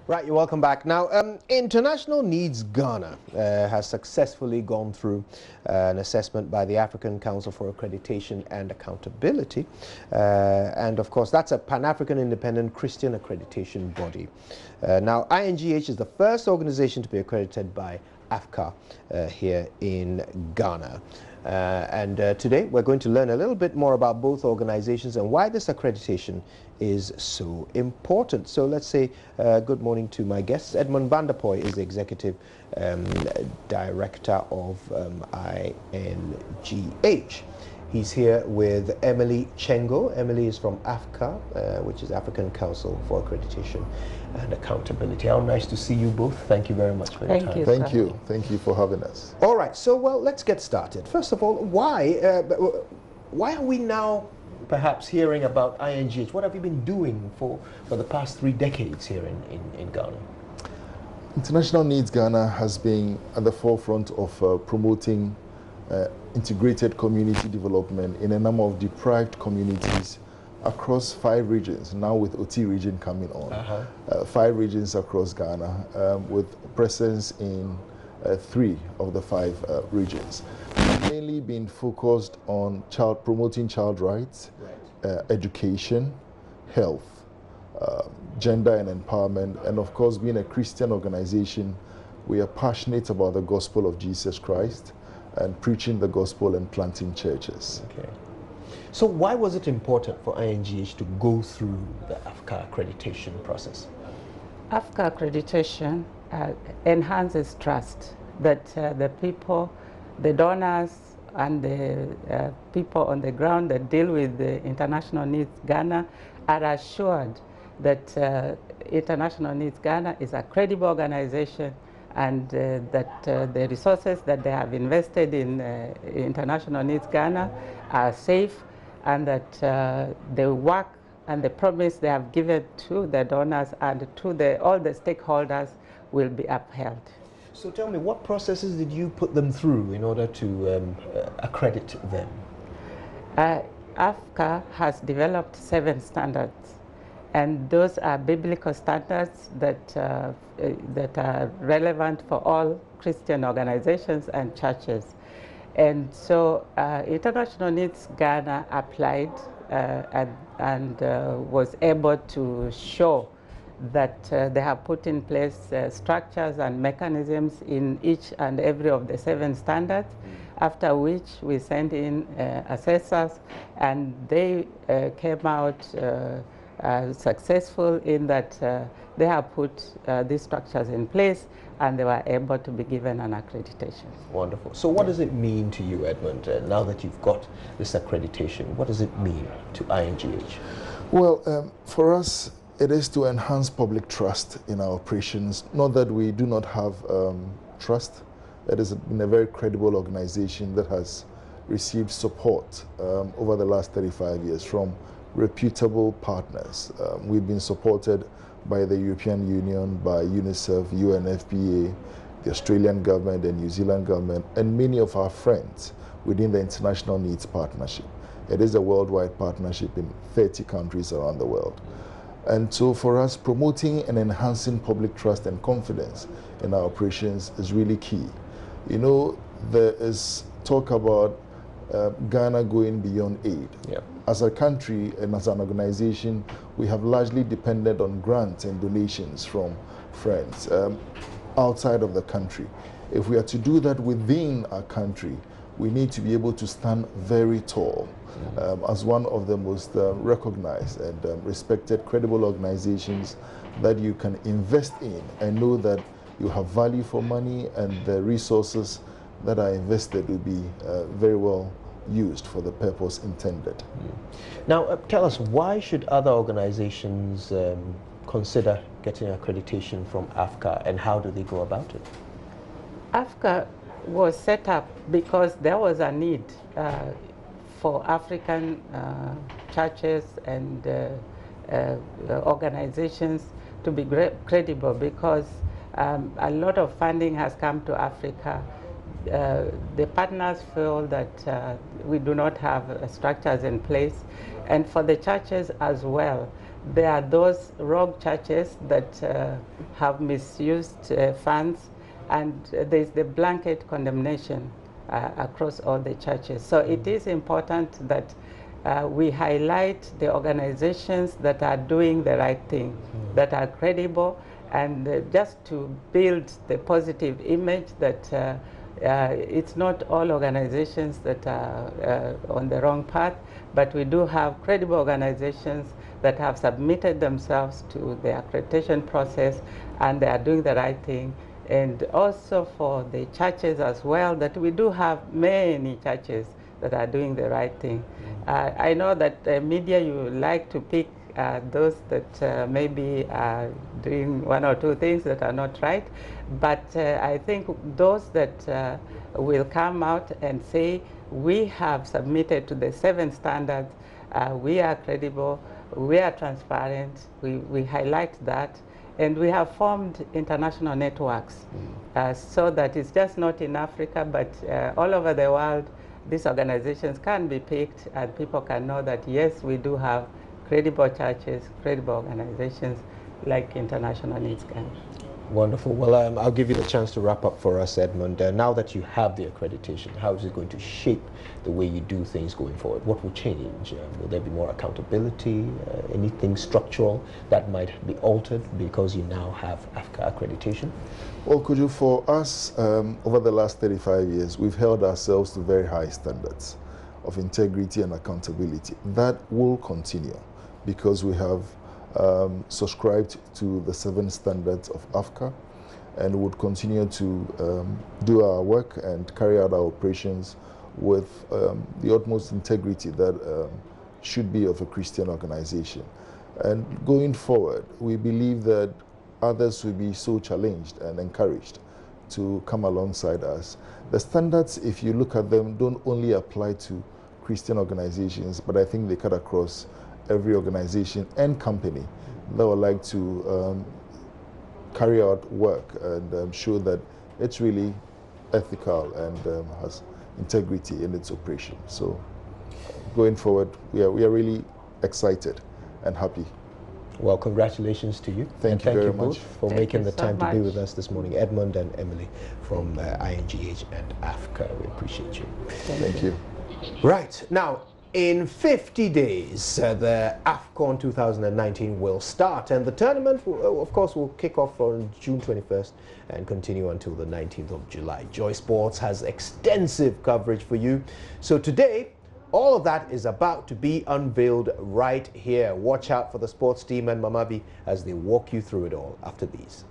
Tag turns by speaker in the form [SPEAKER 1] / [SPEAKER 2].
[SPEAKER 1] Right, you're welcome back. Now, International Needs Ghana has successfully gone through an assessment by the African Council for Accreditation and Accountability. And of course, that's a Pan-African independent Christian accreditation body. Now, INGH is the first organization to be accredited by AfCCA here in Ghana. Today we're going to learn a little bit more about both organizations and why this accreditation is so important. So let's say good morning to my guests. Edmund van der Poy is the Executive Director of INGH. He's here with Emily Chengo. Emily is from AfCCA, which is African Council for Accreditation and Accountability. How nice to see you both. Thank you very much for your time.
[SPEAKER 2] Thank you. Thank you for having us.
[SPEAKER 1] All right, so well, let's get started. First of all, why are we now perhaps hearing about INGH? What have you been doing for the past 3 decades here in Ghana?
[SPEAKER 2] International Needs Ghana has been at the forefront of promoting integrated community development in a number of deprived communities across 5 regions, now with OT region coming on. 5 regions across Ghana with presence in 3 of the 5 regions. Mainly been focused on promoting child rights, education, health, gender and empowerment, and of course being a Christian organization, we are passionate about the gospel of Jesus Christ and preaching the gospel and planting churches.
[SPEAKER 1] Okay. So why was it important for INGH to go through the AfCCA accreditation process?
[SPEAKER 3] AfCCA accreditation enhances trust that the people, the donors, and the people on the ground that deal with the International Needs Ghana are assured that International Needs Ghana is a credible organization and that the resources that they have invested in International Needs Ghana are safe, and that the work and the promise they have given to the donors and to all the stakeholders will be upheld.
[SPEAKER 1] So tell me, what processes did you put them through in order to accredit them?
[SPEAKER 3] AfCCA has developed 7 standards, and those are biblical standards that are relevant for all Christian organizations and churches. And so International Needs Ghana applied and was able to show that they have put in place structures and mechanisms in each and every of the 7 standards, after which we sent in assessors, and they came out successful in that they have put these structures in place and they were able to be given an accreditation.
[SPEAKER 1] Wonderful. So what does it mean to you, Edmund, now that you've got this accreditation? What does it mean to INGH?
[SPEAKER 2] Well, for us, it is to enhance public trust in our operations. Not that we do not have trust. It has been a very credible organization that has received support over the last 35 years from reputable partners. We've been supported by the European Union, by UNICEF, UNFPA, the Australian government, and New Zealand government, and many of our friends within the International Needs Partnership. It is a worldwide partnership in 30 countries around the world. And so for us, promoting and enhancing public trust and confidence in our operations is really key. You know, there is talk about Ghana going beyond aid.
[SPEAKER 1] Yep.
[SPEAKER 2] As a country and as an organization, we have largely depended on grants and donations from friends outside of the country. If we are to do that within our country, we need to be able to stand very tall as one of the most recognized and respected, credible organizations that you can invest in and know that you have value for money and the resources that are invested will be very well used for the purpose intended.
[SPEAKER 1] Now, tell us, why should other organizations consider getting accreditation from AfCCA, and how do they go about it?
[SPEAKER 3] AfCCA was set up because there was a need for African churches and organizations to be credible, because a lot of funding has come to Africa. The partners feel that we do not have structures in place, and for the churches as well, there are those rogue churches that have misused funds, and there's the blanket condemnation across all the churches. So it is important that we highlight the organizations that are doing the right thing, that are credible, and just to build the positive image that it's not all organizations that are on the wrong path, but we do have credible organizations that have submitted themselves to the accreditation process and they are doing the right thing. And also for the churches as well, that we do have many churches that are doing the right thing. I know that media, you like to pick those that maybe are doing one or two things that are not right, but I think those that will come out and say, we have submitted to the 7 standards, we are credible, we are transparent, we highlight that, and we have formed international networks so that it's just not in Africa, but all over the world. These organizations can be picked and people can know that, yes, we do have credible churches, credible organizations like International Needs Ghana.
[SPEAKER 1] Wonderful. Well, I'll give you the chance to wrap up for us, Edmund. Now that you have the accreditation, how is it going to shape the way you do things going forward? What will change? Will there be more accountability? Anything structural that might be altered because you now have AfCCA accreditation?
[SPEAKER 2] Well, Kuju, for us, over the last 35 years, we've held ourselves to very high standards of integrity and accountability. That will continue because we have subscribed to the 7 standards of AfCCA and would continue to do our work and carry out our operations with the utmost integrity that should be of a Christian organization. And going forward, we believe that others will be so challenged and encouraged to come alongside us. The standards, if you look at them, don't only apply to Christian organizations, but I think they cut across every organization and company that would like to carry out work and show that it's really ethical and has integrity in its operation. So going forward, we are really excited and happy.
[SPEAKER 1] Well, congratulations to you.
[SPEAKER 2] Thank you very much
[SPEAKER 1] for making the time to be with us this morning. Edmund and Emily from INGH and AfCCA. We appreciate you.
[SPEAKER 2] Thank you.
[SPEAKER 1] Right. Now, in 50 days, the AFCON 2019 will start, and the tournament, of course, will kick off on June 21st and continue until the 19th of July. Joy Sports has extensive coverage for you. So today, all of that is about to be unveiled right here. Watch out for the sports team and Mamabi as they walk you through it all after these.